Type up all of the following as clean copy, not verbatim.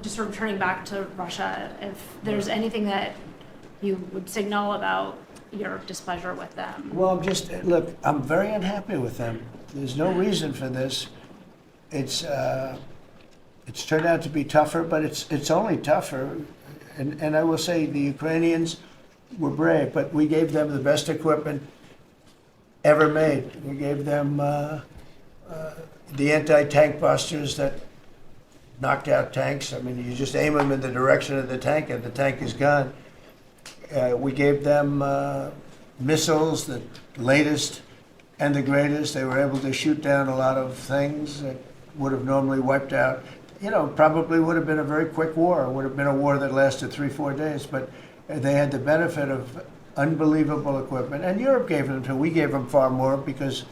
Just returning back to Russia, if there's anything that you would signal about your displeasure with them. Well, look, I'm very unhappy with them. There's no reason for this. It's turned out to be tougher, but it's only tougher. And I will say the Ukrainians were brave, but we gave them the best equipment ever made. We gave them the anti-tank busters that knocked out tanks. I mean, you just aim them in the direction of the tank and the tank is gone. We gave them missiles, the latest and the greatest. They were able to shoot down a lot of things that would have normally wiped out. Probably would have been a very quick war. It would have been a war that lasted 3-4 days. But they had the benefit of unbelievable equipment. And Europe gave them too. We gave them far more because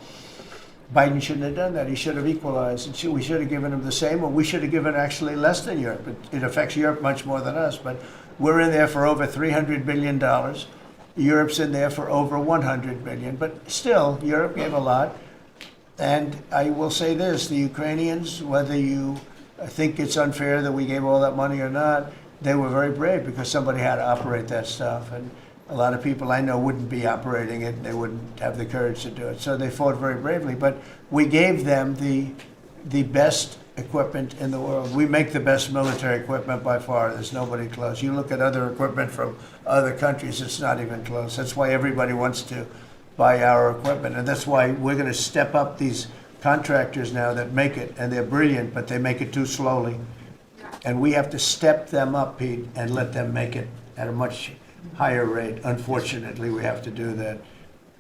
Biden shouldn't have done that. He should have equalized. And we should have given him the same, or we should have given actually less than Europe. It affects Europe much more than us. But we're in there for over $300 billion. Europe's in there for over $100 billion. But still, Europe gave a lot. And I will say this, the Ukrainians, whether you think it's unfair that we gave all that money or not, they were very brave because somebody had to operate that stuff. And a lot of people I know wouldn't be operating it. They wouldn't have the courage to do it. So they fought very bravely. But we gave them the best equipment in the world. We make the best military equipment by far. There's nobody close. You look at other equipment from other countries, it's not even close. That's why everybody wants to buy our equipment. And that's why we're going to step up these contractors now that make it. And they're brilliant, but they make it too slowly. And we have to step them up, Pete, and let them make it at a much higher rate. Unfortunately, we have to do that.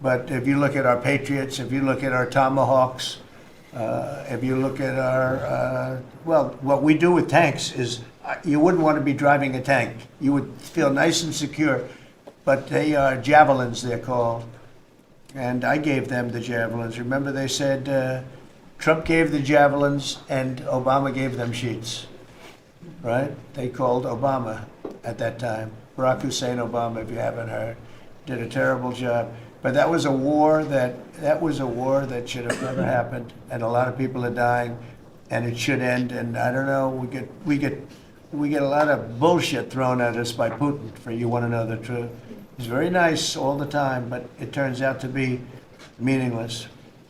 But if you look at our Patriots, if you look at our Tomahawks, if you look at our, what we do with tanks is, you wouldn't want to be driving a tank. You would feel nice and secure. But they are Javelins, they're called. And I gave them the Javelins. Remember they said Trump gave the Javelins and Obama gave them sheets, right? They called Obama at that time. Barack Hussein Obama, if you haven't heard, did a terrible job. But that was a war that should have never happened, and a lot of people are dying, and it should end. And I don't know, we get a lot of bullshit thrown at us by Putin. For you want to know the truth, he's very nice all the time, but it turns out to be meaningless.